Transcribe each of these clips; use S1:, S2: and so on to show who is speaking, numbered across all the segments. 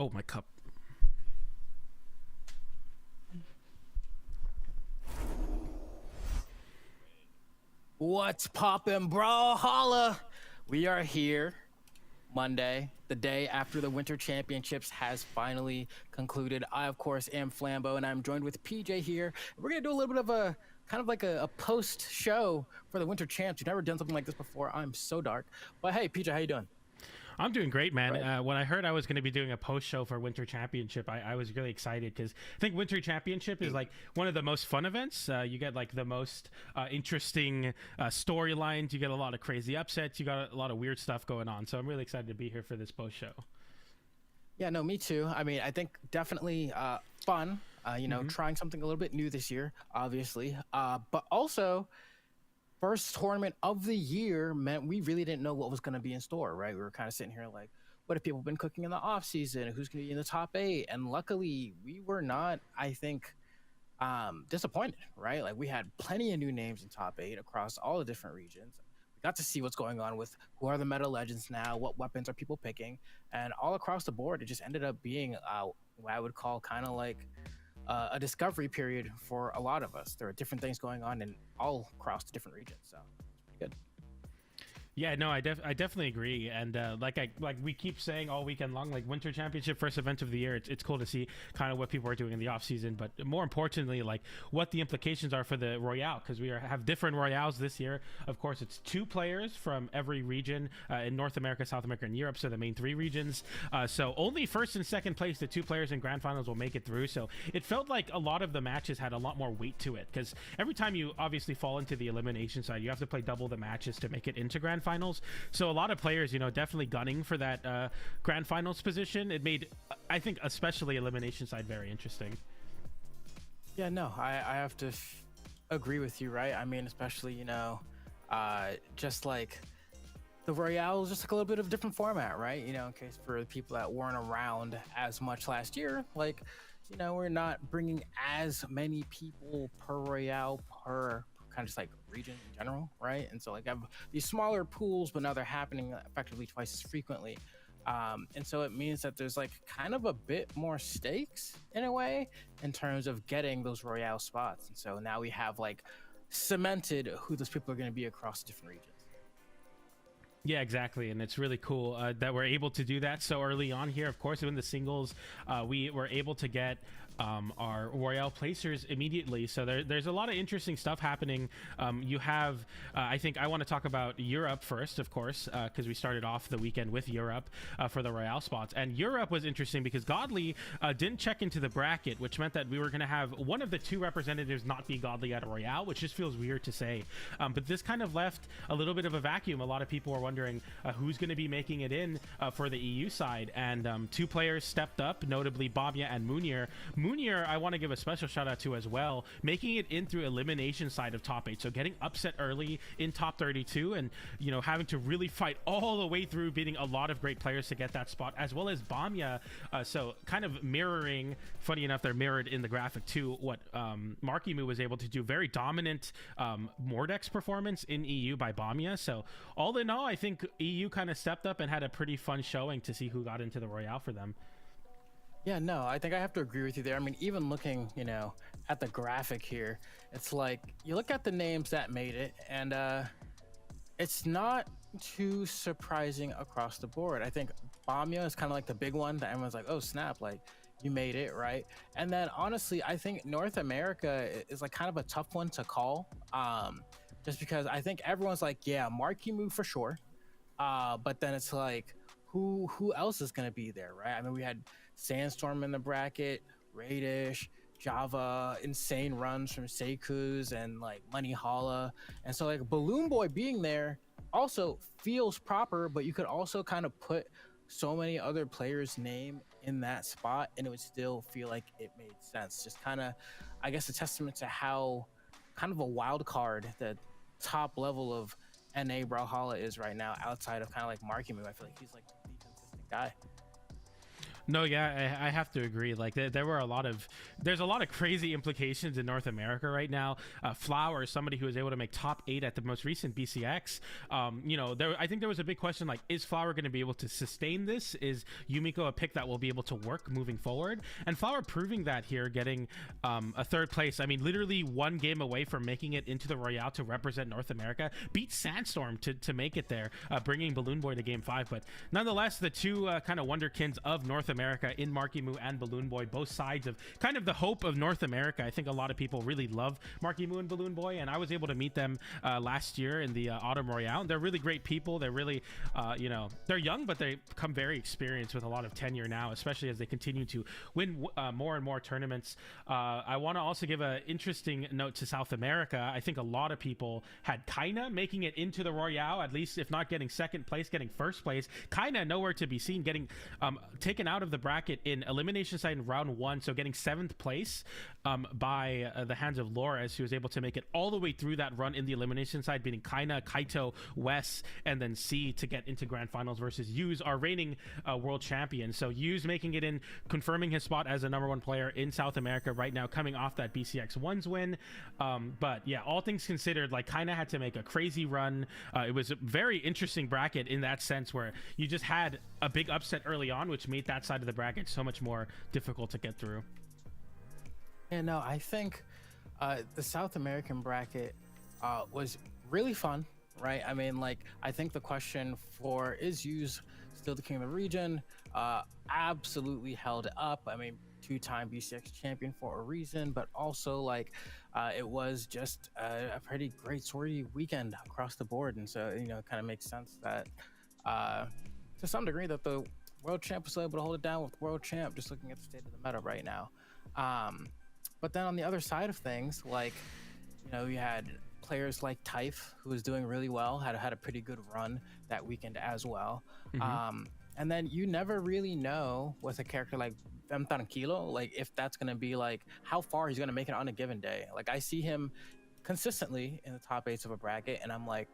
S1: Oh, my cup.
S2: What's poppin', Brawlhalla? We are here Monday, the day after the Winter Championships has finally concluded. I, of course, am Flambeau, and I'm joined with PJ here. We're gonna do a little bit of kind of like a post show for the Winter Champs. You've never done something like this before. I'm so dark. But hey, PJ, how you doing?
S1: I'm doing great, man.
S2: Right.
S1: When I heard I was going to be doing a post show for Winter Championship, I was really excited because I think Winter Championship is like one of the most fun events. You get like the most interesting storylines. You get a lot of crazy upsets. You got a lot of weird stuff going on. So I'm really excited to be here for this post show.
S2: Yeah, no, me too. I mean, I think definitely fun. Trying something a little bit new this year, obviously. But also, first tournament of the year meant we really didn't know what was going to be in store, right? We were kind of sitting here like, what have people been cooking in the off season? Who's going to be in the top 8? And luckily, we were not, I think, disappointed, right? Like we had plenty of new names in top 8 across all the different regions. We got to see what's going on with who are the meta legends now, what weapons are people picking, and all across the board, it just ended up being what I would call kind of like a discovery period for a lot of us. There are different things going on in all across the different regions, so it's pretty good.
S1: Yeah, no, I definitely agree, and like we keep saying all weekend long, like Winter Championship, first event of the year. It's cool to see kind of what people are doing in the off season, but more importantly, like what the implications are for the Royale, because have different Royales this year. Of course, it's 2 players from every region in North America, South America, and Europe, so the main 3 regions. So only first and second place, the 2 players in grand finals will make it through. So it felt like a lot of the matches had a lot more weight to it, because every time you obviously fall into the elimination side, you have to play double the matches to make it into grand finals. So a lot of players, definitely gunning for that grand finals position. It made, I think, especially elimination side very interesting.
S2: Yeah, no, I have to agree with you, right? I mean, especially, just like the Royale is just like a little bit of a different format, right? In case for the people that weren't around as much last year, like, we're not bringing as many people per Royale per kind of just like region in general, right? And so like I have these smaller pools, but now they're happening effectively twice as frequently. And so it means that there's like kind of a bit more stakes in a way in terms of getting those Royale spots. And so now we have like cemented who those people are going to be across different regions.
S1: Yeah, exactly, and it's really cool that we're able to do that so early on here. Of course, in the singles, we were able to get our Royale placers immediately. So there's a lot of interesting stuff happening. You have, I think I want to talk about Europe first, of course, because we started off the weekend with Europe for the Royale spots. And Europe was interesting because Godly didn't check into the bracket, which meant that we were going to have one of the 2 representatives not be Godly at a Royale, which just feels weird to say. But this kind of left a little bit of a vacuum. A lot of people are wondering who's going to be making it in for the EU side. And 2 players stepped up, notably Bamya and Munir. Munir, I want to give a special shout out to as well, making it in through elimination side of top 8. So getting upset early in top 32 and, having to really fight all the way through, beating a lot of great players to get that spot, as well as Bamya. So kind of mirroring, funny enough, they're mirrored in the graphic too, what Markimu was able to do. Very dominant Mordex performance in EU by Bamya. So all in all, I think EU kind of stepped up and had a pretty fun showing to see who got into the Royale for them.
S2: Yeah, no, I think I have to agree with you there. I mean, even looking, at the graphic here, it's like you look at the names that made it, and it's not too surprising across the board. I think Bamya is kind of like the big one that everyone's like, oh, snap, like you made it, right? And then honestly, I think North America is like kind of a tough one to call, just because I think everyone's like, yeah, Markimu for sure. But then it's like, who else is going to be there, right? I mean, we had Sandstorm in the bracket, Radish, Java, insane runs from Seikuz and like Brawlhalla. And so like Balloon Boy being there also feels proper, but you could also kind of put so many other players' name in that spot and it would still feel like it made sense. Just kind of, I guess, a testament to how kind of a wild card the top level of NA Brawlhalla is right now, outside of kind of like Markimu. I feel like he's like the consistent guy.
S1: No, yeah, I have to agree. Like there's a lot of crazy implications in North America right now. Flower is somebody who was able to make top 8 at the most recent BCX. I think there was a big question, like, is Flower going to be able to sustain this? Is Yumiko a pick that will be able to work moving forward? And Flower proving that here, getting a 3rd place. I mean, literally 1 game away from making it into the Royale to represent North America. Beat Sandstorm to make it there, bringing Balloon Boy to game 5. But nonetheless, the 2 kind of wonderkins of North America America in Marky Moo and Balloon Boy, both sides of kind of the hope of North America. I think a lot of people really love Marky Moo and Balloon Boy, and I was able to meet them last year in the Autumn Royale. They're really great people. They're really, they're young, but they become very experienced with a lot of tenure now, especially as they continue to win more and more tournaments. I want to also give an interesting note to South America. I think a lot of people had Kaina making it into the Royale, at least if not getting second place, getting first place. Kaina nowhere to be seen, getting taken out of the bracket in elimination side in round 1, so getting 7th place by the hands of Lores, who was able to make it all the way through that run in the elimination side, beating Kaina, Kaito, Wes, and then C to get into grand finals versus Yuz, our reigning world champion. So Yuz making it in, confirming his spot as the #1 player in South America right now, coming off that BCX 1's win. But yeah, all things considered, like, Kaina had to make a crazy run. It was a very interesting bracket in that sense, where you just had a big upset early on, which made that side of the bracket so much more difficult to get through.
S2: Yeah, no, I think the South American bracket was really fun, right? I mean, like, I think the question for is Yuz still the king of the region absolutely held it up. I mean, 2-time BCX champion for a reason, but also, like, it was just a pretty great sortie weekend across the board. And so, it kind of makes sense that to some degree that the world champ was able to hold it down with world champ, just looking at the state of the meta right now. But then on the other side of things, like, you had players like Typh, who was doing really well, had a pretty good run that weekend as well. And then you never really know with a character like Vem Tranquilo, like, if that's going to be, like, how far he's going to make it on a given day. Like, I see him consistently in the top 8s of a bracket, and I'm like,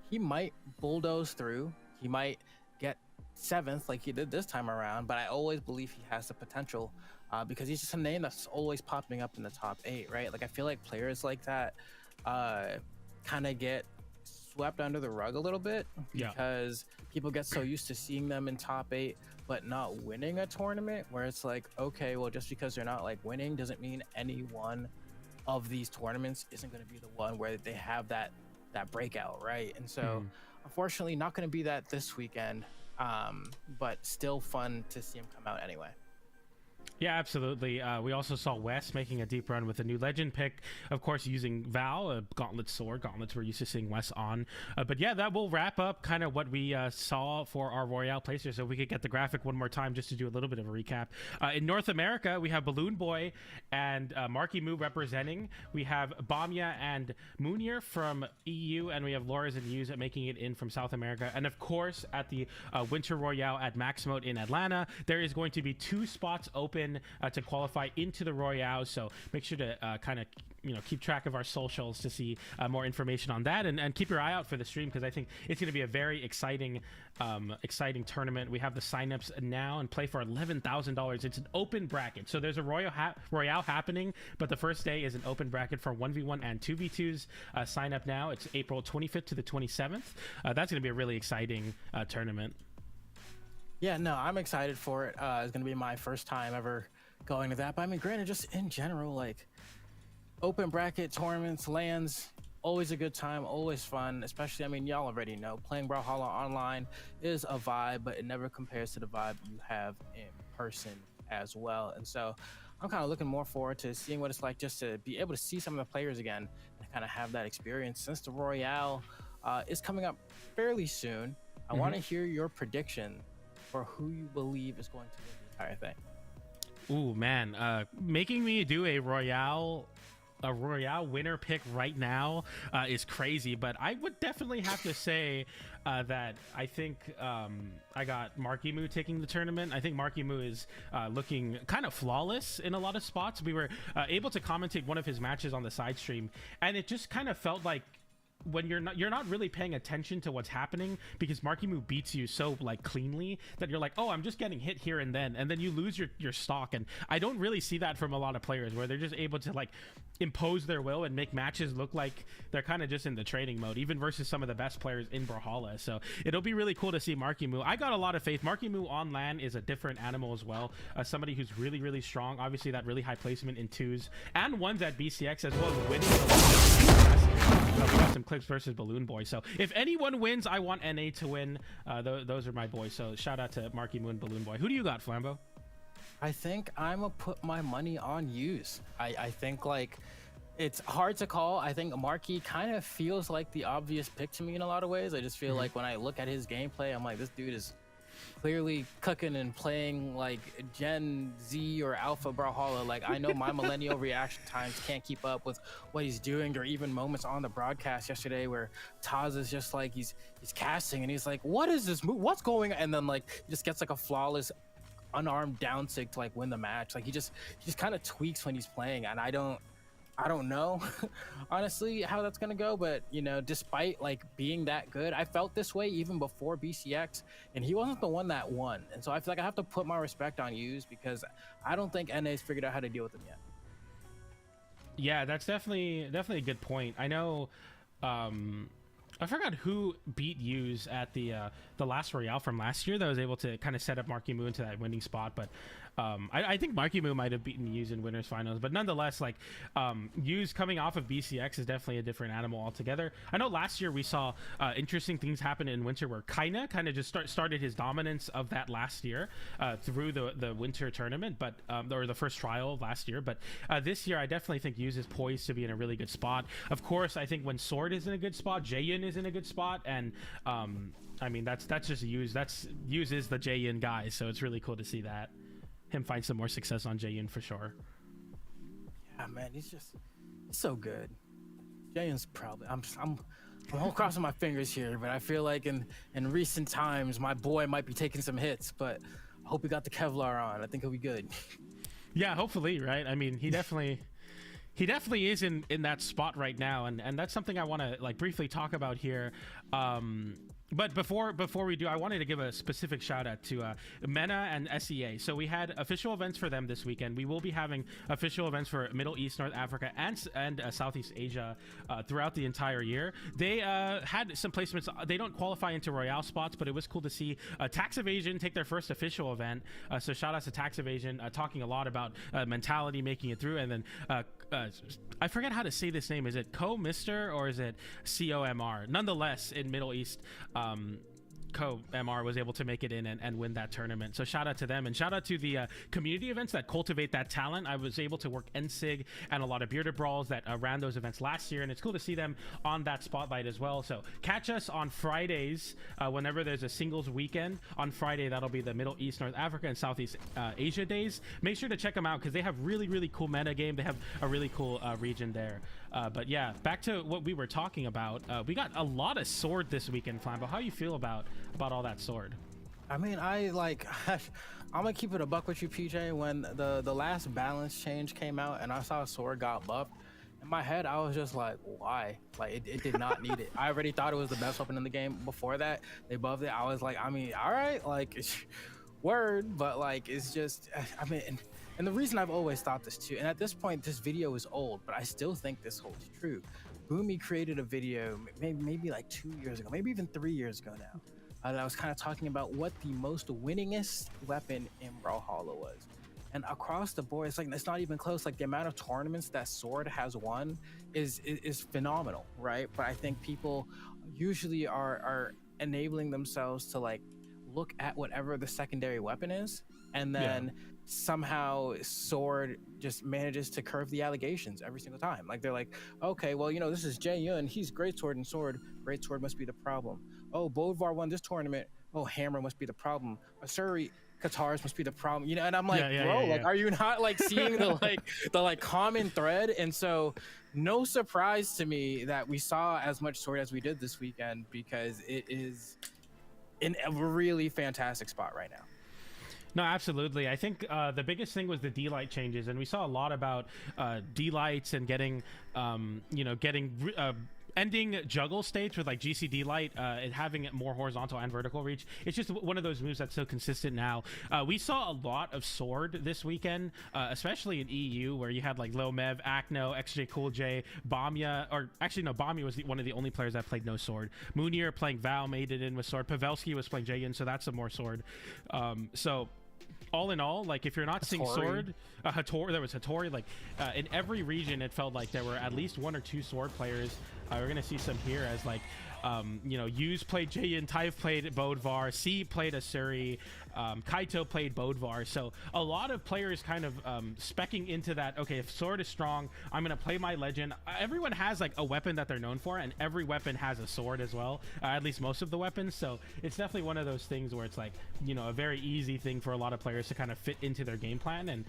S2: he might bulldoze through. He might get 7th like he did this time around, but I always believe he has the potential because he's just a name that's always popping up in the top 8, right? Like, I feel like players like that kind of get swept under the rug a little bit because people get so used to seeing them in top 8 but not winning a tournament, where it's like, okay, well, just because they're not, like, winning doesn't mean any one of these tournaments isn't going to be the one where they have that breakout, right? And so unfortunately not going to be that this weekend, but still fun to see him come out anyway.
S1: Yeah, absolutely. We also saw Wes making a deep run with a new legend pick, of course, using Val, a Gauntlet sword. Gauntlets we're used to seeing Wes on. But yeah, that will wrap up kind of what we saw for our Royale placers. So we could get the graphic one more time just to do a little bit of a recap. In North America, we have Balloon Boy and Marky Moo representing. We have Bamya and Munir from EU, and we have Lores and Yuz making it in from South America. And of course, at the Winter Royale at Max Mode in Atlanta, there is going to be 2 spots open to qualify into the Royale, so make sure to kind of keep track of our socials to see more information on that, and keep your eye out for the stream, because I think it's going to be a very exciting tournament. We have the signups now and play for $11,000. It's an open bracket, so there's a Royale happening, but the first day is an open bracket for 1v1 and 2v2s. Sign up now. It's April 25th to the 27th. That's going to be a really exciting tournament.
S2: Yeah, no, I'm excited for it. It's going to be my first time ever going to that. But I mean, granted, just in general, like, open bracket tournaments, lands, always a good time, always fun. Especially, I mean, y'all already know, playing Brawlhalla online is a vibe, but it never compares to the vibe you have in person as well. And so I'm kind of looking more forward to seeing what it's like just to be able to see some of the players again and kind of have that experience. Since the Royale is coming up fairly soon, I want to hear your prediction for who you believe is going to win the entire thing.
S1: Ooh, man, making me do a Royale winner pick right now is crazy, but I would definitely have to say that I think I got Marky Moo taking the tournament. I think Marky Moo is looking kind of flawless in a lot of spots. We were able to commentate one of his matches on the side stream, and it just kind of felt like when you're not really paying attention to what's happening, because Marky Moo beats you so, like, cleanly that you're like, oh, I'm just getting hit here and then you lose your stock. And I don't really see that from a lot of players, where they're just able to, like, impose their will and make matches look like they're kind of just in the training mode, even versus some of the best players in Brawlhalla. So it'll be really cool to see Marky Moo. I got a lot of faith. Marky Moo on LAN is a different animal as well. Somebody who's really, really strong. Obviously that really high placement in 2s and 1s at BCX, as well as winning the of Custom Clips versus Balloon Boy. So if anyone wins, I want NA to win. Those are my boys. So shout out to Marky Moon, Balloon Boy. Who do you got, Flambeau?
S2: I think I'm gonna put my money on Use. I think like it's hard to call. I think Marky kind of feels like the obvious pick to me in a lot of ways. I just feel like when I look at his gameplay, I'm like, this dude is clearly cooking and playing like Gen Z or Alpha Brawlhalla. Like, I know my millennial reaction times can't keep up with what he's doing, or even moments on the broadcast yesterday where Taz is just like, he's casting and he's like, what is this move? What's going on? And then like he just gets like a flawless unarmed down sig to like win the match. Like he just kind of tweaks when he's playing, and I don't know honestly how that's gonna go, but you know, despite like being that good, I felt this way even before BCX, and he wasn't the one that won. And so I feel like I have to put my respect on Use, because I don't think NA's figured out how to deal with him yet.
S1: Yeah, that's definitely a good point. I know I forgot who beat Use at the last Royale from last year that was able to kind of set up Marky Moon to that winning spot, but I think Marky Moon might have beaten Use in winners finals, but nonetheless, like Use coming off of BCX is definitely a different animal altogether. I know last year we saw interesting things happen in winter where kind of just started his dominance of that last year through the winter tournament, but or the first trial last year. But this year I definitely think Use is poised to be in a really good spot. Of course, I think when Sword is in a good spot, Jaehyun is in a good spot, and I mean that's just Use. Use is the Jaehyun guy, so it's really cool to see that him find some more success on Jaehyun for sure.
S2: Yeah, man, he's so good. Jaehyun's probably I'm crossing my fingers here, but I feel like in recent times my boy might be taking some hits, but I hope he got the Kevlar on. I think he'll be good.
S1: Yeah, hopefully, right? I mean, he definitely is in that spot right now, and that's something I want to like briefly talk about here. But before we do, I wanted to give a specific shout out to Mena and SEA. So we had official events for them this weekend. We will be having official events for Middle East, North Africa, and Southeast Asia throughout the entire year. They had some placements. They don't qualify into Royale spots, but it was cool to see Tax Evasion take their first official event. So shout out to Tax Evasion, talking a lot about mentality, making it through, and then I forget how to say this name. Is it Co-Mister or is it COMR? Nonetheless, in Middle East, Co-MR was able to make it in and win that tournament. So shout out to them, and shout out to the community events that cultivate that talent. I was able to work NSIG and a lot of Bearded Brawls that ran those events last year, and it's cool to see them on that spotlight as well. So catch us on Fridays whenever there's a singles weekend. On Friday, that'll be the Middle East, North Africa, and Southeast Asia days. Make sure to check them out because they have really cool meta game. They have a really cool region there. But yeah, back to what we were talking about. We got a lot of Sword this weekend, Flambeau. How do you feel about all that Sword?
S2: I mean, I'm gonna keep it a buck with you, PJ. When the last balance change came out and I saw Sword got buffed, in my head I was just like, why? Like it did not need it. I already thought it was the best weapon in the game before that. They buffed it. I was like, I mean, all right, like it's word, but like it's just, I mean. And the reason I've always thought this too, and at this point this video is old, but I still think this holds true. Boomy created a video maybe like 2 years ago, maybe even 3 years ago now, that was kind of talking about what the most winningest weapon in Brawlhalla was. And across the board, it's like, it's not even close. Like the amount of tournaments that Sword has won is phenomenal, right? But I think people usually are enabling themselves to like look at whatever the secondary weapon is, and then somehow Sword just manages to curve the allegations every single time. Like they're like, okay, well, you know, this is Jaehyun, he's great sword, and great sword must be the problem. Oh, Bodvar won this tournament, oh, Hammer must be the problem. Asuri Katars must be the problem, you know. And I'm like, like, are you not like seeing the common thread? And so no surprise to me that we saw as much Sword as we did this weekend, because it is in a really fantastic spot right now.
S1: No, absolutely. I think the biggest thing was the D-Light changes, and we saw a lot about D-Lights and getting ending juggle states with like GC D-Light and having it more horizontal and vertical reach. It's just one of those moves that's so consistent now. We saw a lot of Sword this weekend, especially in EU, where you had like Lil Mev, Acno, XJ Cool J, Bamya, or actually no, Bamya was one of the only players that played no Sword. Moonier playing Val made it in with Sword. Pavelski was playing Jaehyun, so that's some more Sword. So all in all, like if you're not seeing
S2: Hattori.
S1: sword, Hattori, there was Hattori. Like in every region, it felt like there were at least 1 or 2 sword players. We're gonna see some here as like, you know, Yuz played Jayan, Tyve played Bodvar, C played Asuri, Kaito played Bodvar. So a lot of players kind of specking into that. Okay, if sword is strong, I'm gonna play my legend. Everyone has like a weapon that they're known for, and every weapon has a sword as well. At least most of the weapons. So it's definitely one of those things where it's like, you know, a very easy thing for a lot of players to kind of fit into their game plan. And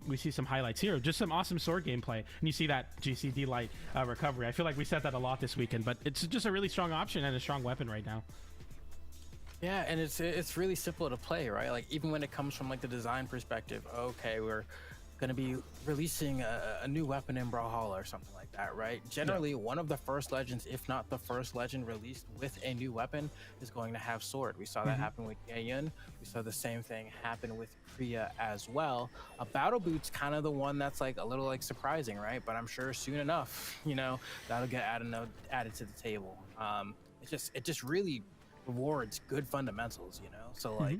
S1: we see some highlights here, just some awesome sword gameplay, and you see that GCD light recovery. I feel like we said that a lot this weekend, but it's just a really strong option and a strong weapon right now.
S2: Yeah, and it's really simple to play, right? Like even when it comes from like the design perspective, okay, we're gonna be releasing a new weapon in Brawlhalla or something like that, right? Generally, one of the first legends, if not the first legend released with a new weapon, is going to have sword. We saw that happen with Jayan. We saw the same thing happen with Kriya as well. A battle boot's kind of the one that's like a little like surprising, right? But I'm sure soon enough, you know, that'll get added to the table. It just really rewards good fundamentals, you know. So like,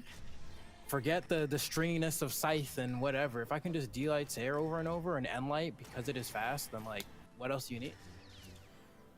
S2: forget the stringiness of Scythe and whatever. If I can just D-Light's air over and over and N-Light because it is fast, then like, what else do you need?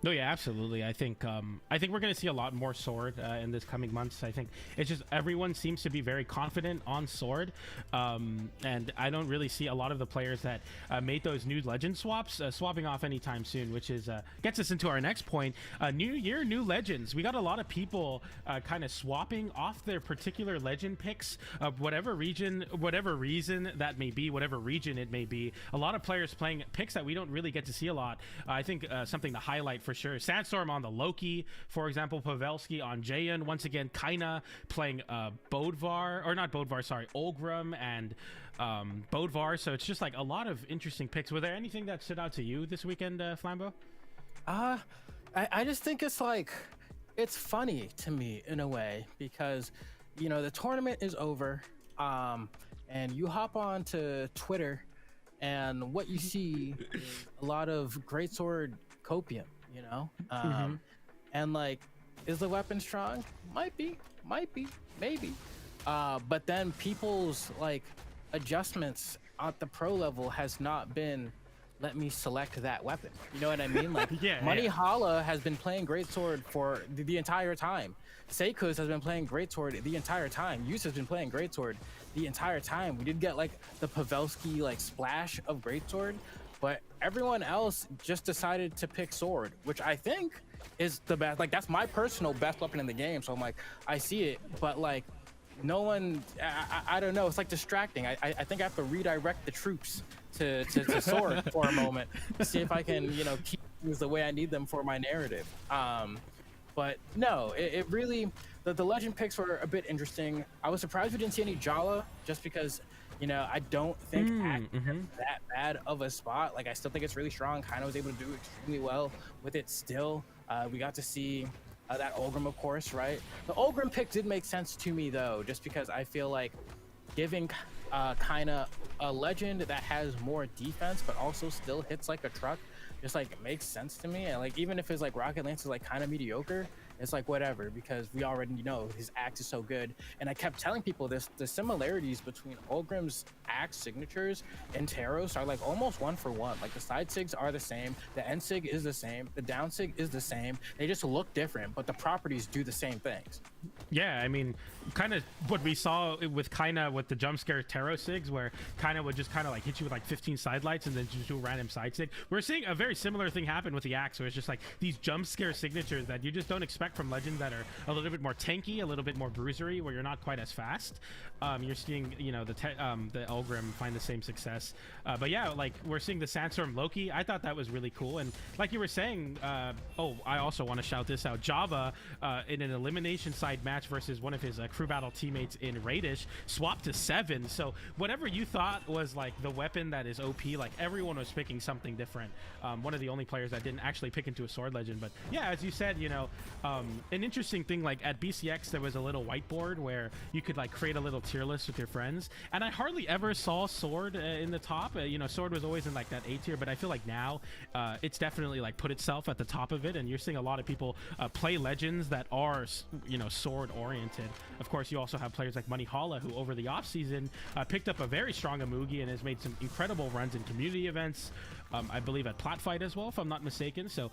S1: No, yeah, absolutely. I think we're going to see a lot more sword in this coming months. I think it's just everyone seems to be very confident on sword, and I don't really see a lot of the players that made those new legend swaps swapping off anytime soon, which is gets us into our next point. New year, new legends. We got a lot of people kind of swapping off their particular legend picks of whatever region, whatever reason that may be, whatever region it may be. A lot of players playing picks that we don't really get to see a lot. I think something to highlight for sure. Sandstorm on the Loki, for example. Pavelski on Jayan. Once again, Kaina playing Bodvar, or not Bodvar, sorry, Olgrim and Bodvar. So it's just like a lot of interesting picks. Were there anything that stood out to you this weekend, Flambeau?
S2: I just think it's like, it's funny to me in a way because, you know, the tournament is over, and you hop on to Twitter and what you see is a lot of greatsword copium, you know. And like, is the weapon strong? Might be, maybe, but then people's like adjustments at the pro level has not been, let me select that weapon, you know what I mean? Like, Hala has been playing greatsword for the entire time. Seikuz has been playing greatsword the entire time. Yus has been playing greatsword the entire time. We did get like the Pavelski like splash of greatsword, but everyone else just decided to pick sword, which I think is the best. Like, that's my personal best weapon in the game. So I'm like, I see it, but like, no one, I don't know. It's like distracting. I think I have to redirect the troops to sword for a moment to see if I can, you know, keep things the way I need them for my narrative. But no, it really, the legend picks were a bit interesting. I was surprised we didn't see any Jala, just because, you know, I don't think that bad of a spot. Like, I still think it's really strong. Kind of was able to do extremely well with it still. We got to see that Olgrim, of course, right? The Olgrim pick did make sense to me, though, just because I feel like giving kind of a legend that has more defense but also still hits like a truck just like makes sense to me. And like, even if his like Rocket Lance is like kind of mediocre, it's like whatever, because we already know his axe is so good. And I kept telling people this, the similarities between Olgrim's axe signatures and Taros are like almost 1 for 1. Like, the side sigs are the same, the end sig is the same, the down sig is the same. They just look different, but the properties do the same things.
S1: Yeah, I mean, kind of what we saw with Kaina with the jump scare Taros sigs, where Kaina would just kind of like hit you with like 15 side lights and then just do a random side sig. We're seeing a very similar thing happen with the axe, where it's just like these jump scare signatures that you just don't expect from legends that are a little bit more tanky, a little bit more bruisery, where you're not quite as fast. You're seeing, you know, the Olgrim find the same success. But yeah, like, we're seeing the Sandstorm Loki. I thought that was really cool. And like you were saying, oh, I also want to shout this out. Java, in an elimination side match versus one of his crew battle teammates in Raidish, swapped to 7. So whatever you thought was like the weapon that is OP, like, everyone was picking something different. One of the only players that didn't actually pick into a sword legend. But yeah, as you said, you know, an interesting thing, like at BCX there was a little whiteboard where you could like create a little tier list with your friends, and I hardly ever saw Sword in the top. You know, Sword was always in like that A tier, but I feel like now it's definitely like put itself at the top of it, and you're seeing a lot of people play legends that are, you know, Sword oriented. Of course, you also have players like Brawlhalla, who over the off season picked up a very strong Amugi and has made some incredible runs in community events. I believe at Platfight as well, if I'm not mistaken. So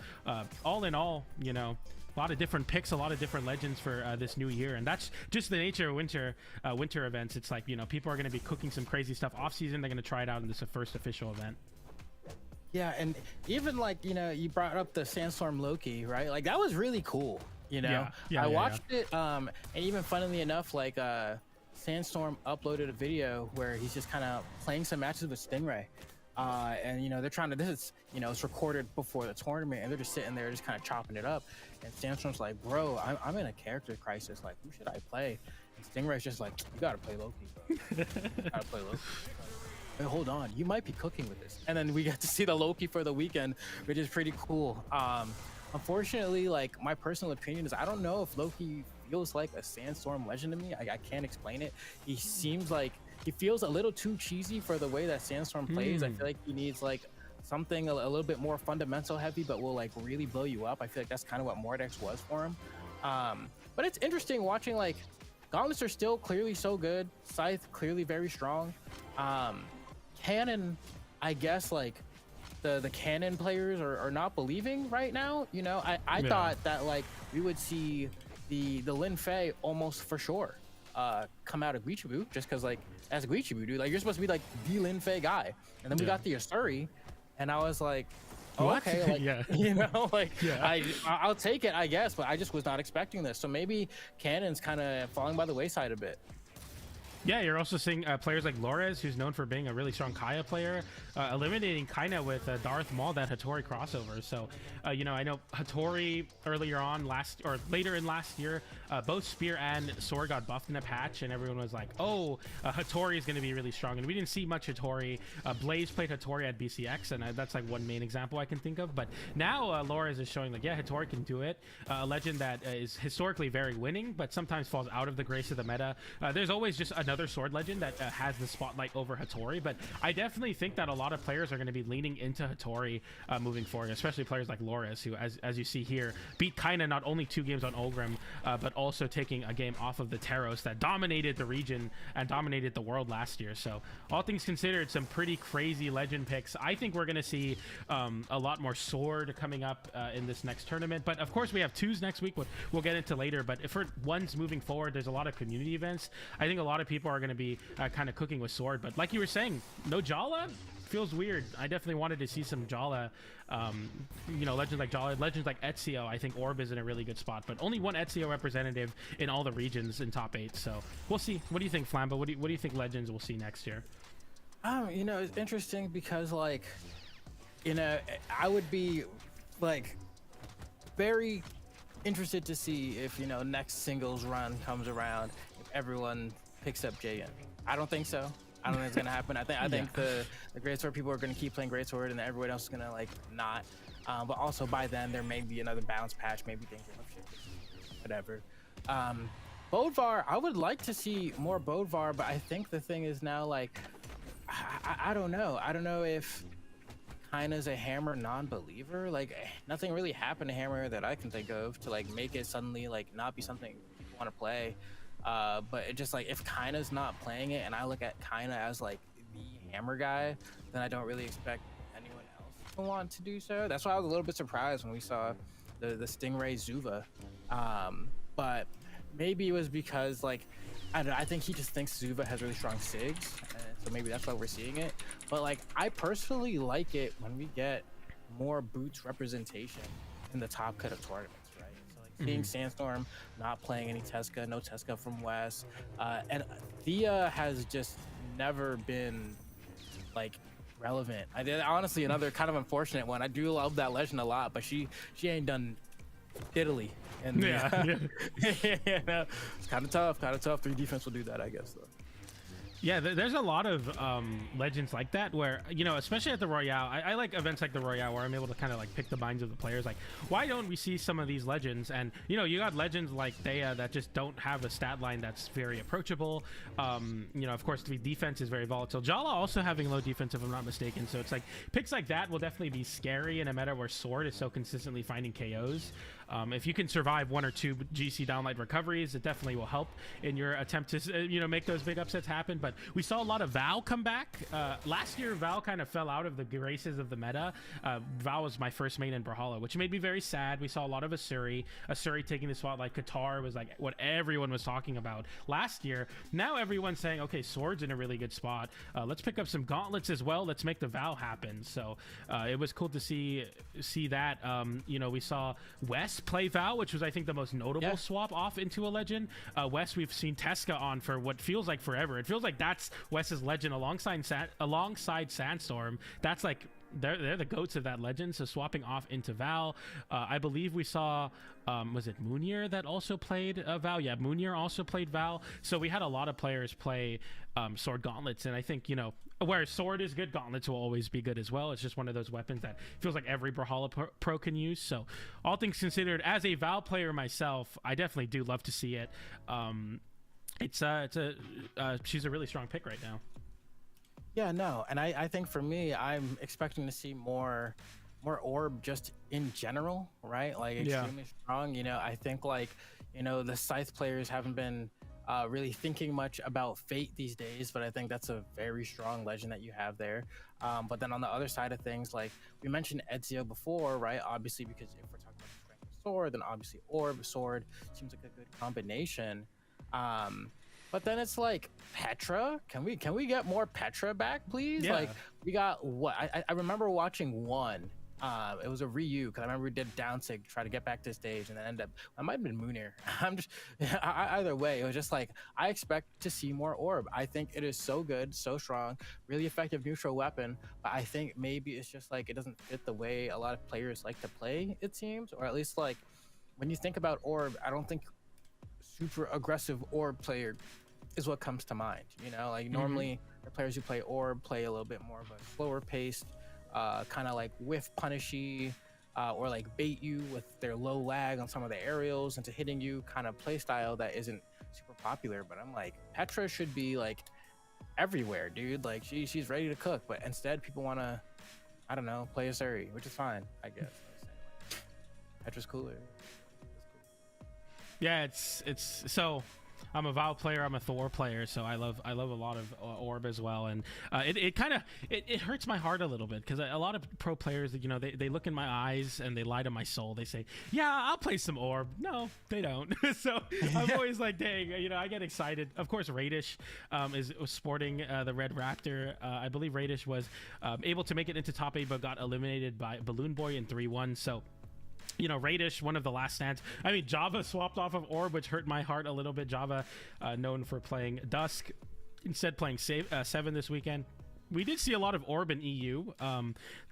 S1: all in all, you know, a lot of different picks, a lot of different legends for this new year, and that's just the nature of winter events. It's like, you know, people are going to be cooking some crazy stuff off season. They're going to try it out in this first official event.
S2: Yeah, and even like, you know, you brought up the Sandstorm Loki, right? Like that was really cool. You know, I watched it, and even funnily enough, like Sandstorm uploaded a video where he's just kind of playing some matches with Stingray. And you know, they're trying to, this is, you know, it's recorded before the tournament, and they're just sitting there just kind of chopping it up, and Sandstorm's like, bro, I'm in a character crisis, like who should I play? And Stingray's just like, you gotta play Loki, bro. You gotta play Loki. Wait, hold on, you might be cooking with this. And then we get to see the Loki for the weekend, which is pretty cool. Unfortunately, like my personal opinion is I don't know if Loki feels like a Sandstorm legend to me. I can't explain it. He seems like he feels a little too cheesy for the way that Sandstorm plays. I feel like he needs like something a little bit more fundamental heavy, but will like really blow you up. I feel like that's kind of what Mordex was for him. But it's interesting watching, like, Gauntlets are still clearly so good. Scythe clearly very strong. Cannon, I guess, like the Cannon players are not believing right now. You know, I thought that like we would see the Lin Fei almost for sure come out of Guichibu, just because like as a Guichibu dude, like you're supposed to be like the Lin Fei guy, and then we got the Asuri, and I was like, oh, okay, like, you know, like I'll take it, I guess, but I just was not expecting this. So maybe Cannon's kind of falling by the wayside a bit.
S1: Yeah, you're also seeing players like Lores, who's known for being a really strong Kaya player, eliminating Kaina with Darth Maul, that Hattori crossover. So, you know, I know Hattori earlier on later in last year, both Spear and Sword got buffed in a patch, and everyone was like, oh, Hattori is going to be really strong. And we didn't see much Hattori. Blaze played Hattori at BCX, and that's like one main example I can think of. But now Lores is showing like, yeah, Hattori can do it. A legend that is historically very winning, but sometimes falls out of the grace of the meta. There's always just another Sword legend that has the spotlight over Hattori, but I definitely think that a lot of players are going to be leaning into Hattori moving forward, especially players like Lores, who, as you see here, beat Kaina not only 2 games on Ulgrim, but also taking a game off of the Taros that dominated the region and dominated the world last year. So all things considered, some pretty crazy legend picks. I think we're going to see a lot more Sword coming up in this next tournament, but of course we have 2s next week, we'll get into later. But for 1s moving forward, there's a lot of community events. I think a lot of people are going to be kind of cooking with Sword, but like you were saying, no Jala feels weird. I definitely wanted to see some Jala, you know, legends like Jala, legends like Ezio. I think Orb is in a really good spot, but only one Ezio representative in all the regions in top 8, so we'll see. What do you think, Flambo? What do you think legends we'll see next year?
S2: You know, it's interesting because, like, you know, I would be like very interested to see if, you know, next singles run comes around, if everyone picks up Jaden. I don't think so. I don't think it's gonna happen. I think the Greatsword people are gonna keep playing Greatsword, and everyone else is gonna like not. But also by then there may be another balance patch, maybe things will shift, whatever. Bodvar, I would like to see more Bodvar, but I think the thing is now, like, I don't know. I don't know if Kaina's a Hammer non-believer. Like, nothing really happened to Hammer that I can think of to like make it suddenly like not be something you want to play. But it just like, if Kaina's not playing it and I look at Kaina as like the Hammer guy, then I don't really expect anyone else to want to do so. That's why I was a little bit surprised when we saw the Stingray Zuva. But maybe it was because like, I don't know, I think he just thinks Zuva has really strong SIGs, so maybe that's why we're seeing it. But like, I personally like it when we get more Boots representation in the top cut of tournaments. Seeing Sandstorm not playing any Tesca, no Tesca from West, and Thea has just never been like relevant. Honestly, another kind of unfortunate one. I do love that legend a lot, but she ain't done diddly. And you know, it's kind of tough. 3 defense will do that, I guess, though.
S1: Yeah, there's a lot of legends like that where, you know, especially at the Royale, I like events like the Royale where I'm able to kind of like pick the minds of the players. Like, why don't we see some of these legends? And, you know, you got legends like Thea that just don't have a stat line that's very approachable. You know, of course, the defense is very volatile. Jala also having low defense, if I'm not mistaken. So it's like picks like that will definitely be scary in a meta where Sword is so consistently finding KOs. If you can survive 1 or 2 GC downlight recoveries, it definitely will help in your attempt to, you know, make those big upsets happen. But we saw a lot of Val come back. Last year, Val kind of fell out of the graces of the meta. Val was my first main in Brawlhalla, which made me very sad. We saw a lot of Asuri taking the spotlight. Qatar was like what everyone was talking about last year. Now everyone's saying, okay, Sword's in a really good spot. Let's pick up some gauntlets as well. Let's make the Val happen. So it was cool to see that. You know, we saw Wes play Val, which was I think the most notable swap off into a legend. Wes, we've seen Tesca on for what feels like forever. It feels like that's Wes's legend alongside Sandstorm. That's like they're the goats of that legend. So swapping off into Val, I believe we saw was it Munir that also played Val? Yeah, Munir also played Val. So we had a lot of players play Sword gauntlets, and I think, you know, where Sword is good, gauntlets will always be good as well. It's just one of those weapons that feels like every Brawlhalla pro can use. So all things considered, as a Val player myself, I definitely do love to see it. She's a really strong pick right now.
S2: Yeah, no, and I think for me, I'm expecting to see more orb just in general, right? Like extremely strong. You know, I think like, you know, the Scythe players haven't been really thinking much about Fate these days, but I think that's a very strong legend that you have there. But then on the other side of things, like we mentioned Ezio before, right? Obviously, because if we're talking about the strength of Sword, then obviously Orb, Sword seems like a good combination. But then it's like Petra. Can we get more Petra back, please?
S1: Yeah.
S2: Like we got what I remember watching one. It was a Ryu because I remember we did Downsig to try to get back to stage and then end up. I might have been Munir. I'm just either way. It was just like I expect to see more Orb. I think it is so good, so strong, really effective neutral weapon. But I think maybe it's just like it doesn't fit the way a lot of players like to play. It seems, or at least like when you think about Orb, I don't think super aggressive Orb player is what comes to mind. You know, like normally the players who play Orb play a little bit more of a slower paced, kind of like whiff punishy, or like bait you with their low lag on some of the aerials into hitting you kind of play style that isn't super popular. But I'm like, Petra should be like everywhere, dude. Like she's ready to cook, but instead people want to, I don't know, play a Suri, which is fine, I guess. Petra's cooler.
S1: Yeah, it's so I'm a Val player, I'm a Thor player, so I love a lot of Orb as well, and it kind of it hurts my heart a little bit because a lot of pro players, you know, they look in my eyes and they lie to my soul. They say, yeah, I'll play some Orb. No, they don't. So I'm always like, dang, you know, I get excited. Of course, Radish was sporting the Red Raptor. I believe Radish was able to make it into top 8 but got eliminated by Balloon Boy in 3-1. So, you know, Radish, one of the last stands. I mean, Java swapped off of Orb, which hurt my heart a little bit. Java, known for playing Dusk, instead playing 7 this weekend. We did see a lot of Orb in EU.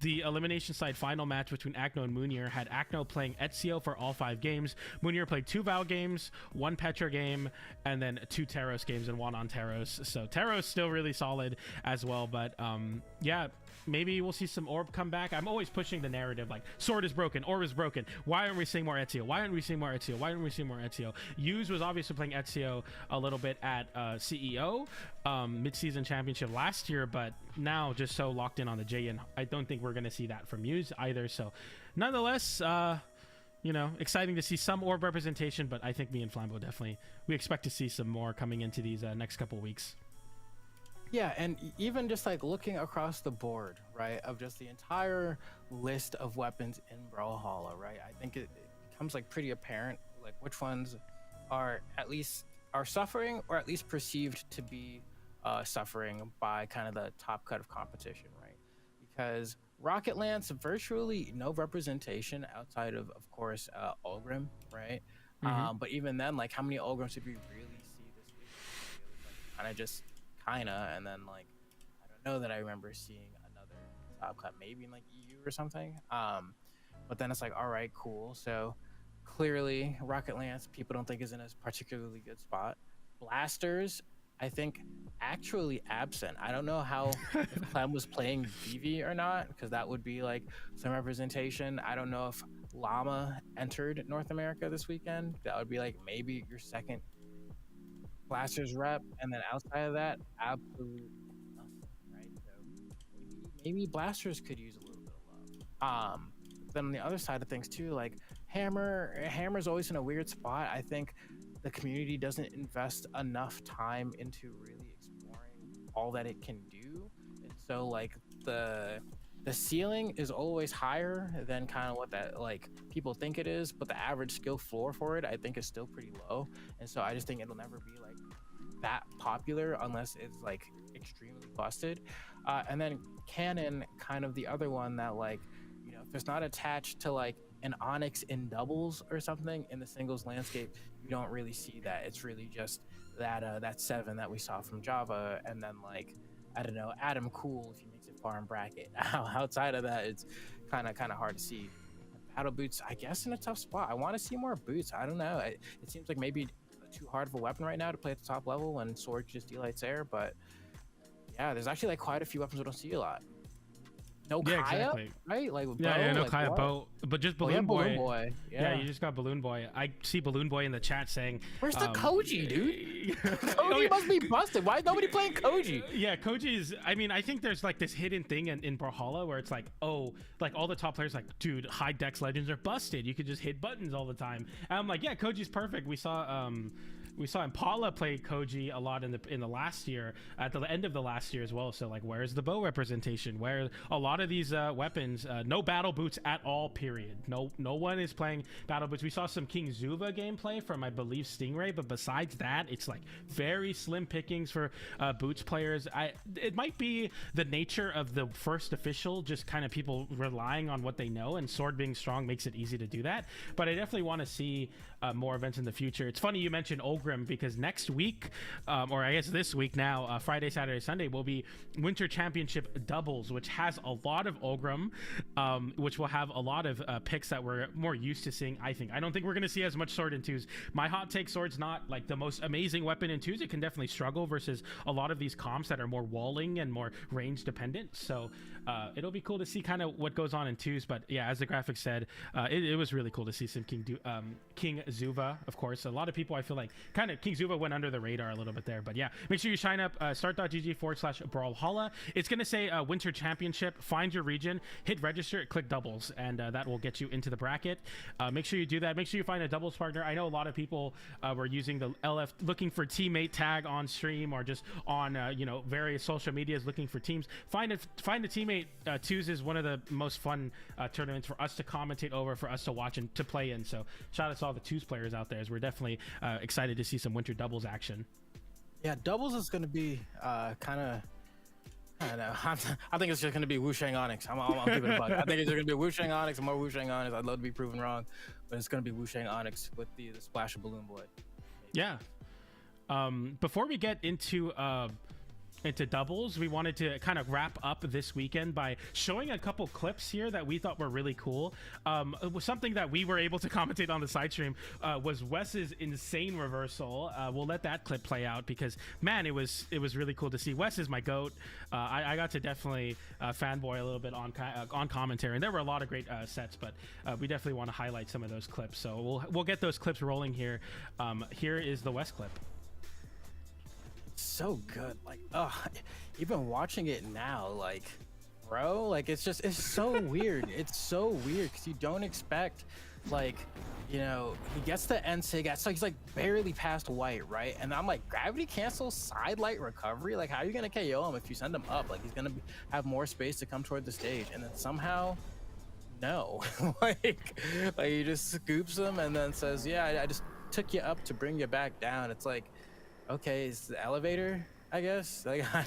S1: The elimination side final match between Acno and Munir had Acno playing Ezio for all 5 games. Munir played 2 Val games, 1 Petra game, and then 2 Taros games and 1 on Taros. So Taros still really solid as well. But yeah, maybe we'll see some Orb come back. I'm always pushing the narrative like Sword is broken, Orb is broken. Why aren't we seeing more Ezio? Why aren't we seeing more Ezio? Why aren't we seeing more Ezio? Hughes was obviously playing Ezio a little bit at CEO mid-season championship last year, but now just so locked in on the J, and I don't think we're going to see that from Hughes either. So nonetheless, you know, exciting to see some Orb representation, but I think me and Flambeau definitely, we expect to see some more coming into these next couple weeks.
S2: Yeah, and even just like looking across the board, right, of just the entire list of weapons in Brawlhalla, right, I think it becomes like pretty apparent like which ones are at least are suffering or at least perceived to be suffering by kind of the top cut of competition, right? Because Rocket Lance, virtually no representation outside of course, Ulgrim, right? But even then, like how many Ulgrims did we really see this week? Like, kind of just and then like I don't know that I remember seeing another top cut, maybe in like EU or something. But then it's like, all right, cool. So clearly Rocket Lance people don't think is in a particularly good spot. Blasters, I think, actually absent. I don't know how if Clem was playing Vivi or not, because that would be like some representation. I don't know if Llama entered North America this weekend. That would be like maybe your second Blasters rep, and then outside of that, absolutely nothing, right? So maybe Blasters could use a little bit of love. Then on the other side of things too, like Hammer's always in a weird spot. I think the community doesn't invest enough time into really exploring all that it can do, and so like the ceiling is always higher than kind of what that like people think it is, but the average skill floor for it I think is still pretty low, and so I just think it'll never be like that popular unless it's like extremely busted. And then Canon, kind of the other one that like, you know, if it's not attached to like an Onyx in doubles or something in the singles landscape, you don't really see that. It's really just that 7 that we saw from Java, and then like, I don't know, Adam Cool if he makes it far in bracket. Outside of that, it's kind of hard to see. Battle Boots, I guess, in a tough spot. I want to see more Boots. I don't know. It seems like maybe too hard of a weapon right now to play at the top level when Sword just delights air, but yeah, there's actually like quite a few weapons we don't see a lot. No
S1: Yeah,
S2: Kaya,
S1: exactly.
S2: right? Like
S1: Yeah, no
S2: like
S1: Kaya
S2: what?
S1: bow, but just
S2: Oh, yeah,
S1: Balloon Boy.
S2: Balloon Boy.
S1: Yeah, you just got Balloon Boy. I see Balloon Boy in the chat saying,
S2: Where's the Koji, dude?
S1: Oh,
S2: Koji
S1: yeah.
S2: must be busted. Why is nobody playing Koji?
S1: Yeah, Koji is. I mean, I think there's like this hidden thing in Brawlhalla where it's like, oh, like all the top players, like, dude, high dex legends are busted. You could just hit buttons all the time. And I'm like, yeah, Koji's perfect. We saw Impala play Koji a lot in the last year, at the end of the last year as well. So like, where's the bow representation? Where a lot of these weapons, no battle boots at all. Period. No one is playing battle boots. We saw some King Zuva gameplay from, I believe, Stingray, but besides that, it's like very slim pickings for boots players. It might be the nature of the first official, just kind of people relying on what they know, and Sword being strong makes it easy to do that. But I definitely want to see more events in the future. It's funny you mentioned Ulgrim, because next week, or I guess this week now, Friday, Saturday, Sunday, will be Winter Championship doubles, which has a lot of Ulgrim, which will have a lot of picks that we're more used to seeing. I don't think we're going to see as much Sword in twos. My hot take, Sword's not like the most amazing weapon in twos. It can definitely struggle versus a lot of these comps that are more walling and more range dependent. So it'll be cool to see kind of what goes on in twos. But yeah, as the graphic said, it was really cool to see some King Zuva, of course. A lot of people, I feel like, kind of King Zuva went under the radar a little bit there. But yeah, make sure you sign up, start.gg/Brawlhalla. It's going to say Winter Championship. Find your region, hit register, click doubles, and that will get you into the bracket. Make sure you do that. Make sure you find a doubles partner. I know a lot of people were using the LF, looking for teammate tag on stream, or just on various social medias looking for teams. Find a teammate. Twos is one of the most fun tournaments for us to commentate over, for us to watch and to play in. So shout out to all the twos players out there, as we're definitely excited to see some winter doubles action.
S2: Yeah, doubles is going to be kind of, I don't know. I think it's just going to be Wu Shang Onyx. I'll give it a bug. I think it's going to be Wu Shang Onyx and more Wu Shang Onyx. I'd love to be proven wrong, but it's going to be Wu Shang Onyx with the splash of Balloon Boy.
S1: Yeah. Before we get into doubles, we wanted to kind of wrap up this weekend by showing a couple clips here that we thought were really cool. It was something that we were able to commentate on the side stream, was Wes's insane reversal. We'll let that clip play out, because man, it was really cool to see. Wes is my goat. I got to definitely fanboy a little bit on commentary, and there were a lot of great sets, but we definitely want to highlight some of those clips. So we'll get those clips rolling here. Here is the Wes clip.
S2: So good, like, even watching it now, like, bro, like, it's so weird. It's so weird because you don't expect, like, he gets the end sig, so he's like barely past white, right? And I'm like, gravity cancel, side light recovery, like, how are you gonna KO him if you send him up? Like, he's gonna have more space to come toward the stage, and then somehow, no, like he just scoops him and then says, yeah, I just took you up to bring you back down. It's like, okay, it's the elevator, I guess. Like, I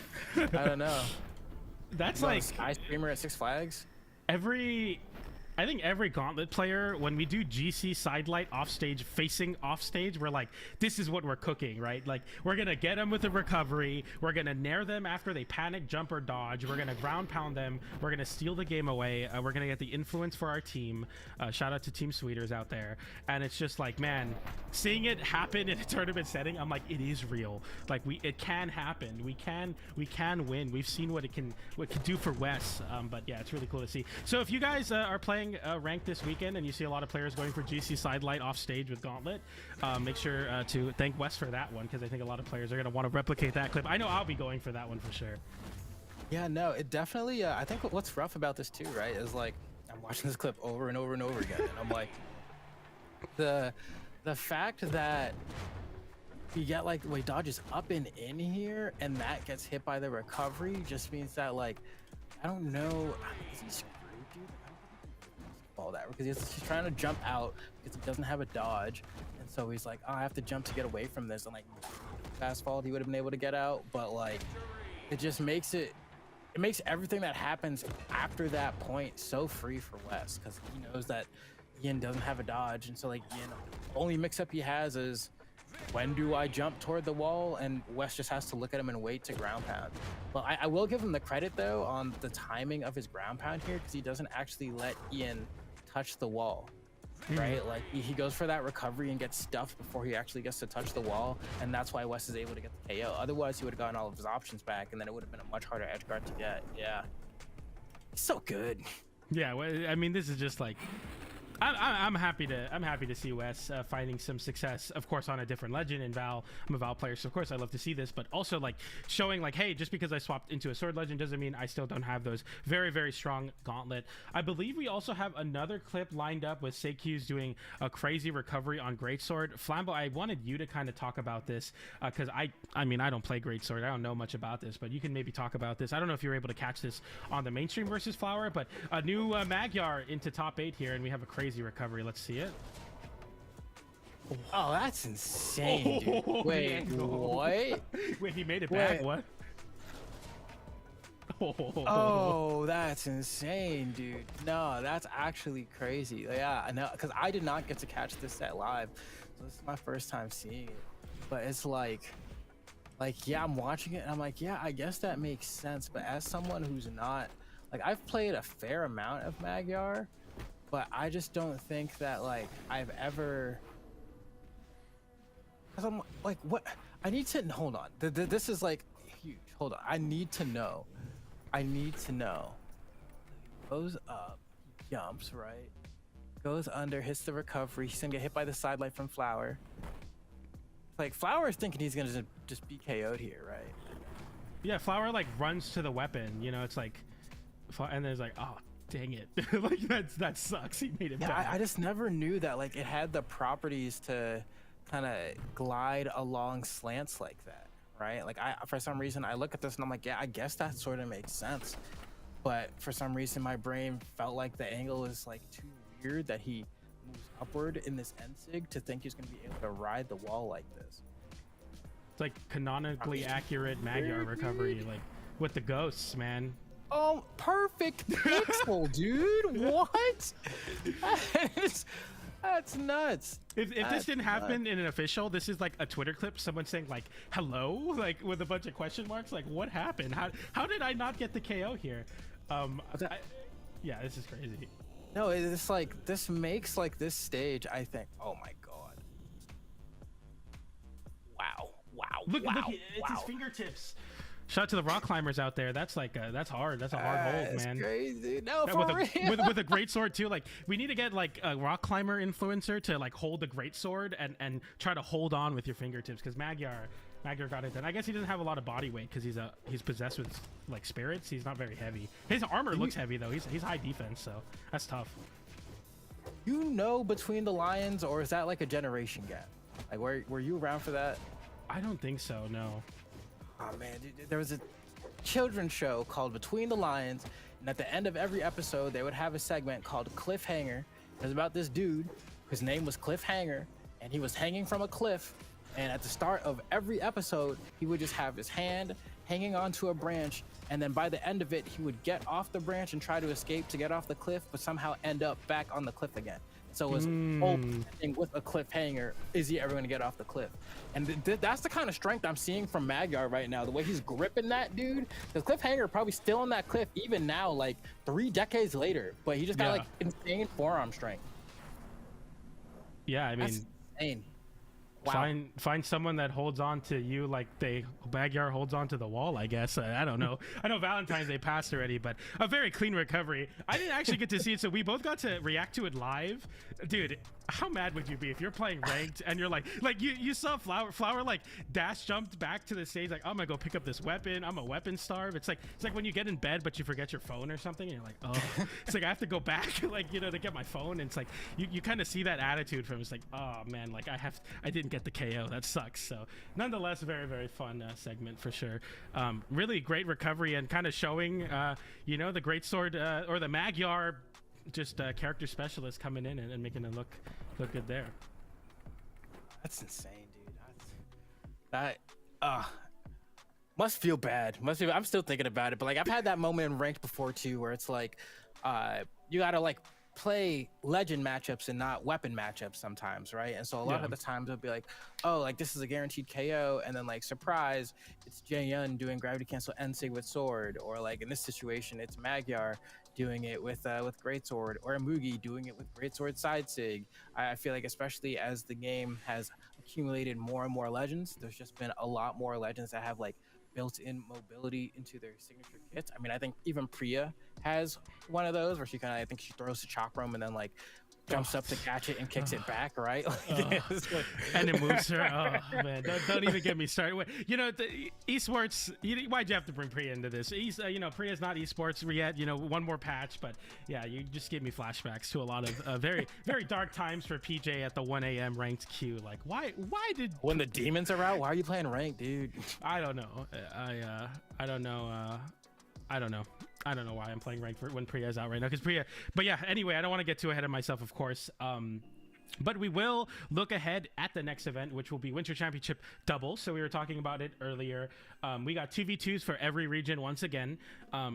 S2: don't know.
S1: That's
S2: like
S1: like
S2: skyscraper at Six Flags.
S1: Every I think every Gauntlet player, when we do GC sidelight offstage, facing offstage, we're like, this is what we're cooking, right? Like, we're going to get them with a recovery. We're going to nair them after they panic, jump, or dodge. We're going to ground pound them. We're going to steal the game away. We're going to get the influence for our team. Shout out to Team Sweeters out there. And it's just like, man, seeing it happen in a tournament setting, I'm like, it is real. Like, it can happen. We can win. We've seen what it can do for Wes. But yeah, it's really cool to see. So if you guys are playing ranked this weekend and you see a lot of players going for GC sidelight off stage with Gauntlet, make sure to thank Wes for that one, because I think a lot of players are going to want to replicate that clip. I know I'll be going for that one for sure.
S2: Yeah, no, it definitely, I think what's rough about this too, right, is like, I'm watching this clip over and over and over again, and I'm like, the fact that you get like the way dodges up and in here and that gets hit by the recovery just means that, like, I don't know, is he screwed, dude? All that, because he's trying to jump out because he doesn't have a dodge, and so he's like, oh, I have to jump to get away from this, and like fast forward he would have been able to get out, but like it just makes makes everything that happens after that point so free for Wes, because he knows that Ian doesn't have a dodge, and so like Ian, the only mix-up he has is, when do I jump toward the wall? And Wes just has to look at him and wait to ground pound. Well, I will give him the credit though on the timing of his ground pound here, because he doesn't actually let Ian touch the wall, right? Like he goes for that recovery and gets stuffed before he actually gets to touch the wall, and that's why Wes is able to get the KO. Otherwise, he would have gotten all of his options back, and then it would have been a much harder edge guard to get. Yeah, he's so good.
S1: Yeah, well, I mean, this is just like, I'm happy to see Wes finding some success, of course, on a different legend in Val. I'm a Val player, so of course I love to see this, but also like showing like, hey, just because I swapped into a sword legend doesn't mean I still don't have those very, very strong Gauntlet. I believe we also have another clip lined up with Seikyu's doing a crazy recovery on Greatsword. Flambo, I wanted you to kind of talk about this, because I mean, I don't play Greatsword, I don't know much about this, but you can maybe talk about this. I don't know if you were able to catch this on the mainstream versus Flower, but a new Magyar into top 8 here, and we have a crazy recovery. Let's see it.
S2: Oh, that's insane, dude. Wait, what?
S1: Wait, he made it back. What?
S2: Oh, that's insane, dude. No, that's actually crazy. Yeah, I know, because I did not get to catch this set live, so this is my first time seeing it. But it's like yeah, I'm watching it and I'm like, yeah, I guess that makes sense. But as someone who's not, like, I've played a fair amount of Magyar, but I just don't think that like I've ever, because I'm like, what? I need to hold on. This is like huge. Hold on. I need to know. Goes up, jumps right, goes under, hits the recovery. He's gonna get hit by the sidelight from Flower. Like, Flower is thinking he's gonna just be KO'd here, right?
S1: Yeah, Flower like runs to the weapon. You know, it's like, and there's like, oh, dang it. Like, that sucks. He made it back.
S2: I just never knew that like it had the properties to kind of glide along slants like that, right? Like, for some reason I look at this and I'm like, yeah, I guess that sort of makes sense, but for some reason my brain felt like the angle is like too weird that he moves upward in this end sig to think he's going to be able to ride the wall like this.
S1: It's like canonically accurate Magyar recovery, like with the ghosts, man.
S2: Oh, perfect pixel, dude. What? That's nuts.
S1: If this didn't happen in an official, this is like a Twitter clip, someone saying like, hello, like with a bunch of question marks, like, what happened? How did I not get the KO here? Yeah, this is crazy.
S2: No, it's like, this makes like this stage, I think, oh my god. Wow.
S1: Look, it's his fingertips. Shout out to the rock climbers out there. That's like that's hard. That's a hard hold, man.
S2: Crazy. No, for
S1: real. With a great sword too. Like, we need to get like a rock climber influencer to like hold the great sword and try to hold on with your fingertips, because Magyar got it done. I guess he doesn't have a lot of body weight because he's possessed with like spirits. He's not very heavy. His armor looks heavy though. He's high defense, so that's tough.
S2: You know, Between the Lions, or is that like a generation gap? Like, were you around for that?
S1: I don't think so. No.
S2: Oh man, dude, there was a children's show called Between the Lions, and at the end of every episode they would have a segment called Cliffhanger. It was about this dude whose name was Cliffhanger, and he was hanging from a cliff, And at the start of every episode, he would just have his hand hanging onto a branch, and then by the end of it, he would get off the branch and try to escape to get off the cliff, but somehow end up back on the cliff again. So it was whole thing with a cliffhanger. Is he ever going to get off the cliff? And that's the kind of strength I'm seeing from Magyar right now. The way he's gripping that dude. The cliffhanger probably still on that cliff even now, like 3 decades later. But he just got like insane forearm strength.
S1: Yeah, I mean,
S2: that's insane. Wow.
S1: Find someone that holds on to you like Magyar holds on to the wall, I guess. I don't know. I know Valentine's Day passed already, but a very clean recovery. I didn't actually get to see it, so we both got to react to it live. Dude, how mad would you be if you're playing ranked and you're like you saw Flower like dash jumped back to the stage like, I'm gonna go pick up this weapon. I'm a weapon starve. It's like when you get in bed but you forget your phone or something and you're like, oh, it's like I have to go back like, you know, to get my phone. And it's like you kind of see that attitude from him. It's like, oh man, like I didn't get the KO. That sucks. So nonetheless, very, very fun segment for sure. Really great recovery and kind of showing you know, the great sword or the Magyar just character specialist coming in and making it look good there.
S2: That's insane, dude. That must feel bad. I'm still thinking about it, but like I've had that moment in ranked before too, where it's like you gotta like play legend matchups and not weapon matchups sometimes, right? And so a lot of the times it'll be like, oh, like this is a guaranteed KO, and then like surprise, it's Jaeyun doing gravity cancel NSIG with sword, or like in this situation it's Magyar doing it with greatsword, or Mugi doing it with greatsword side sig. I feel like especially as the game has accumulated more and more legends, there's just been a lot more legends that have like built-in mobility into their signature kits. I mean, I think even Priya has one of those where she kind of, I think she throws the chakram and then like jumps up to catch it and kicks it back, right?
S1: And it moves her. Oh man, don't even get me started. You know, the esports. Why'd you have to bring Priya into this? You know, Priya's not esports yet. You know, one more patch, but yeah, you just gave me flashbacks to a lot of very, very dark times for PJ at the 1 a.m. ranked queue. Like, why did
S2: when the demons are out? Why are you playing ranked, dude?
S1: I don't know. I don't know. I don't know why I'm playing ranked when Priya's out right now, because Priya. But yeah, anyway, I don't want to get too ahead of myself, of course. But we will look ahead at the next event, which will be Winter Championship doubles. So we were talking about it earlier. We got 2v2s for every region once again.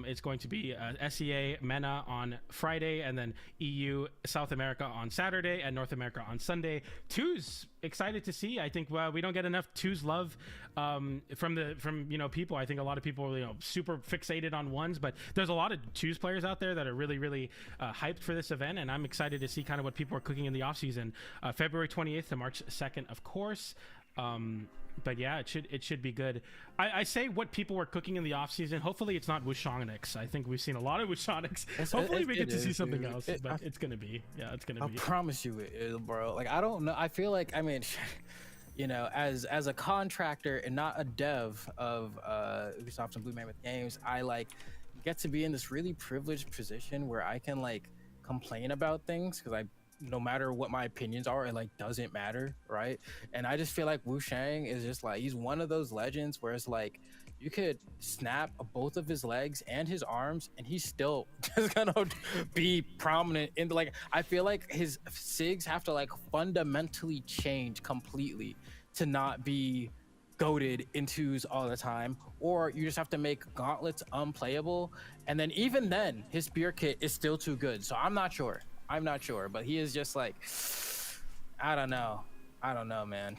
S1: It's going to be SEA Mena on Friday, and then EU South America on Saturday, and North America on Sunday. Twos, excited to see. I think we don't get enough twos love from you know, people. I think a lot of people are, you know, super fixated on ones, but there's a lot of twos players out there that are really, really hyped for this event, and I'm excited to see kind of what people are cooking in the off season. February 28th to March 2nd, of course. But yeah, it should be good. I say what people were cooking in the off season. Hopefully it's not Wushonics. I think we've seen a lot of Wushonics. Hopefully we get to see something else, but it's gonna be. Yeah, it's gonna be.
S2: I promise you it is, bro. Like, I don't know. I feel like, I mean, you know, as a contractor and not a dev of Ubisoft and Blue Mammoth Games, I like get to be in this really privileged position where I can like complain about things, because no matter what my opinions are, it like doesn't matter, right? And I just feel like Wu Shang is just like, he's one of those legends where it's like you could snap both of his legs and his arms and he's still just gonna be prominent in the, like, I feel like his SIGs have to like fundamentally change completely to not be goated in twos all the time, or you just have to make gauntlets unplayable, and then even then his spear kit is still too good. So I'm not sure, but he is just like, I don't know, man.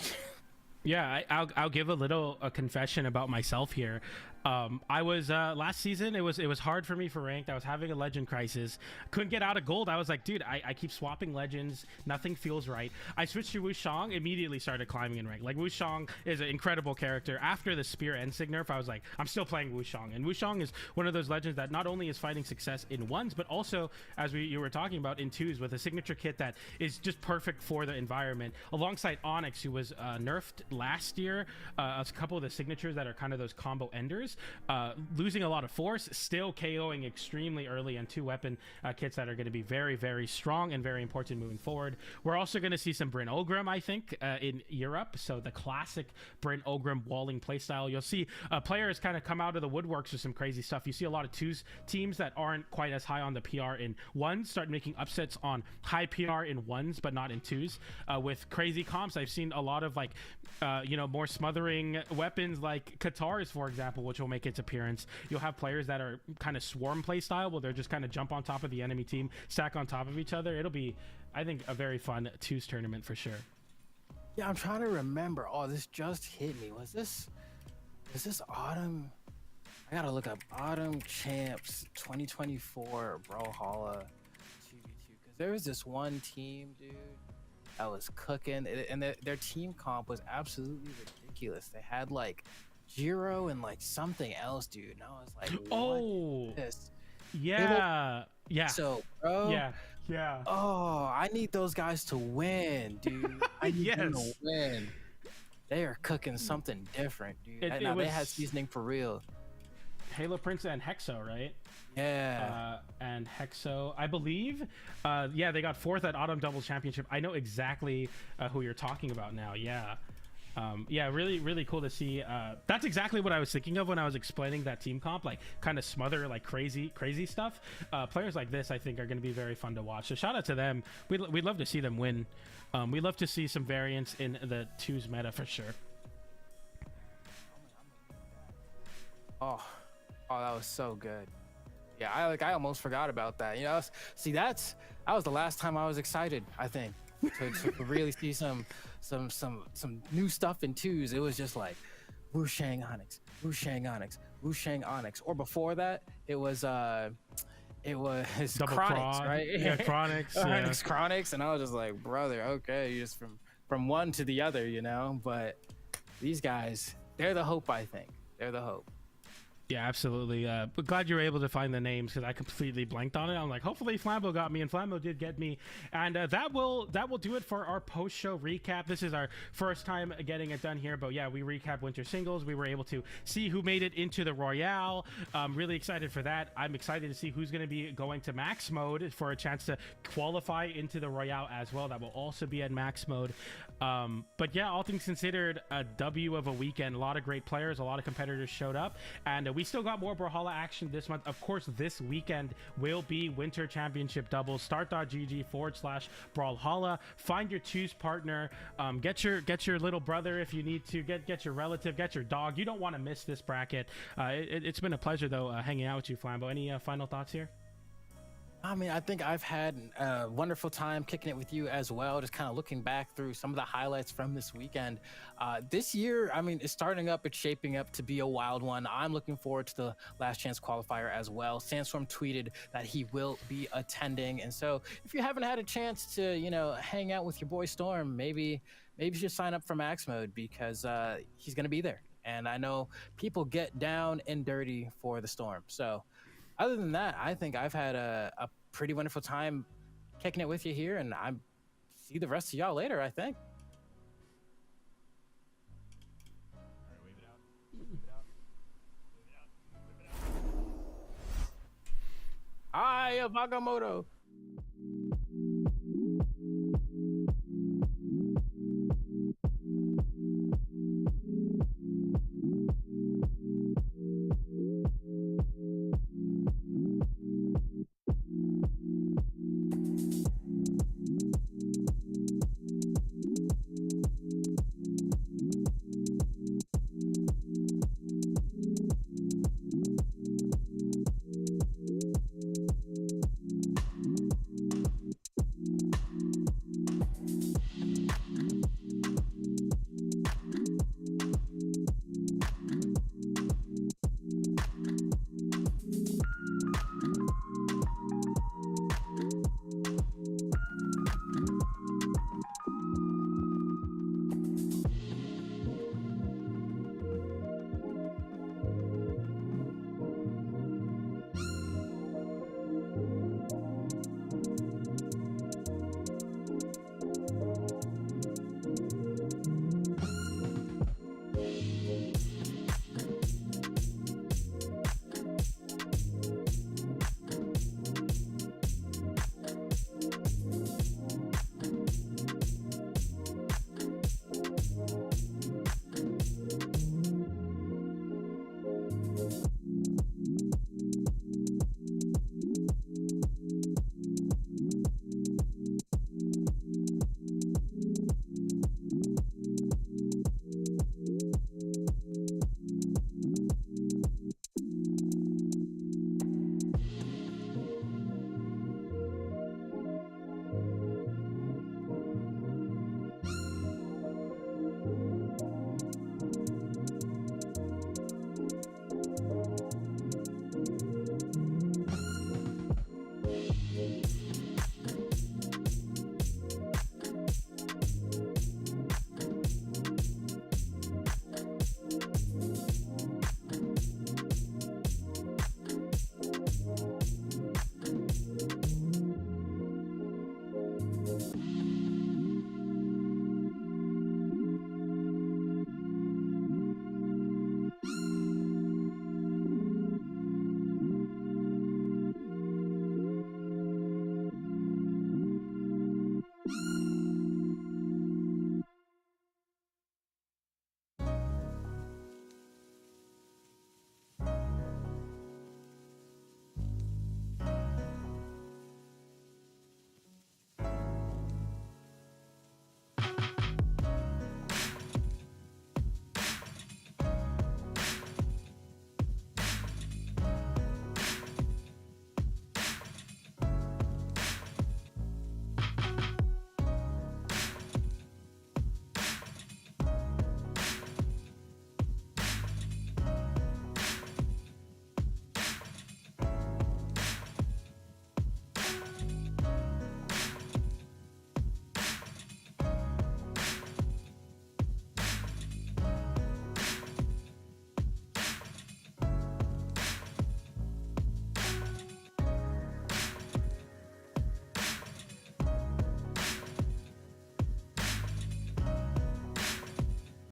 S1: Yeah, I'll give a confession about myself here. I was last season, it was hard for me for ranked. I was having a legend crisis, couldn't get out of gold. I was like, dude, I keep swapping legends, nothing feels right. I switched to Wushang, immediately started climbing in rank. Like, Wushang is an incredible character. After the spear NSIG nerf, I was like, I'm still playing Wushang, and Wushang is one of those legends that not only is finding success in ones, but also, as you were talking about, in twos, with a signature kit that is just perfect for the environment, alongside Onyx, who was nerfed last year. A couple of the signatures that are kind of those combo enders. players, losing a lot of force, still KOing extremely early, and 2 weapon kits that are going to be very, very strong and very important moving forward. We're also going to see some Bryn Ogrim, I think, in Europe. So the classic Bryn Ogrim walling playstyle. You'll see players kind of come out of the woodworks with some crazy stuff. You see a lot of 2s teams that aren't quite as high on the PR in 1s start making upsets on high PR in 1s, but not in 2s. With crazy comps, I've seen a lot of like, more smothering weapons like Katars, for example, which will make its appearance. You'll have players that are kind of swarm play style, where they're just kind of jump on top of the enemy team, stack on top of each other. It'll be, I think, a very fun 2s tournament for sure.
S2: Yeah, I'm trying to remember. Oh, this just hit me. Was this Autumn? I gotta look up Autumn Champs 2024 Brawlhalla 2v2, because there was this one team, dude, that was cooking, and their team comp was absolutely ridiculous. They had like Jiro and like something else, dude, and I was like, what is this?
S1: Yeah, yeah.
S2: So, bro,
S1: yeah.
S2: Oh, I need those guys to win, dude. I need them to win. They are cooking something different, dude. They had seasoning for real.
S1: Halo Prince and Hexo, right?
S2: Yeah.
S1: And Hexo, I believe. Yeah, they got 4th at Autumn Double Championship. I know exactly who you're talking about now. Yeah. Yeah, really, really cool to see. That's exactly what I was thinking of when I was explaining that team comp, like kind of smother like crazy stuff. Players like this, I think, are going to be very fun to watch. So shout out to them. We'd love to see them win. We'd love to see some variance in the 2s meta for sure.
S2: Oh, that was so good. Yeah, I almost forgot about that. See, that was the last time I was excited, I think, to really see some new stuff in 2s. It was just like Wushang Onyx, Wushang Onyx, Wushang Onyx. Or before that, it was Double Chronix, right?
S1: Yeah, Chronix.
S2: Onyx, Chronix, and I was just like, brother, okay, you just from one to the other, But these guys, they're the hope, I think. They're the hope.
S1: Yeah, absolutely. But glad you were able to find the names, because I completely blanked on it. I'm like, hopefully Flambo got me, and Flambo did get me. And that will do it for our post-show recap. This is our first time getting it done here, but yeah, we recap winter singles. We were able to see who made it into the Royale. I'm really excited for that. I'm excited to see who's going to be going to max mode for a chance to qualify into the Royale as well. That will also be at max mode. But yeah, all things considered, a W of a weekend. A lot of great players, a lot of competitors showed up, and we still got more Brawlhalla action this month. Of course, this weekend will be Winter Championship doubles. Start.gg/Brawlhalla. Find your 2s partner. Get your little brother if you need to. Get your relative. Get your dog. You don't want to miss this bracket. It's been a pleasure though hanging out with you, Flambo. Any final thoughts here?
S2: I mean, I think I've had a wonderful time kicking it with you as well, just kind of looking back through some of the highlights from this weekend. This year, I mean, it's starting up, it's shaping up to be a wild one. I'm looking forward to the Last Chance qualifier as well. Sandstorm tweeted that he will be attending. And so if you haven't had a chance to, hang out with your boy Storm, maybe you should sign up for Max Mode, because he's going to be there. And I know people get down and dirty for the Storm. So other than that, I think I've had a pretty wonderful time kicking it with you here, and I see the rest of y'all later, I think. All right, wave it out. Wave it out. Wave it out. Hi, Vagamoto.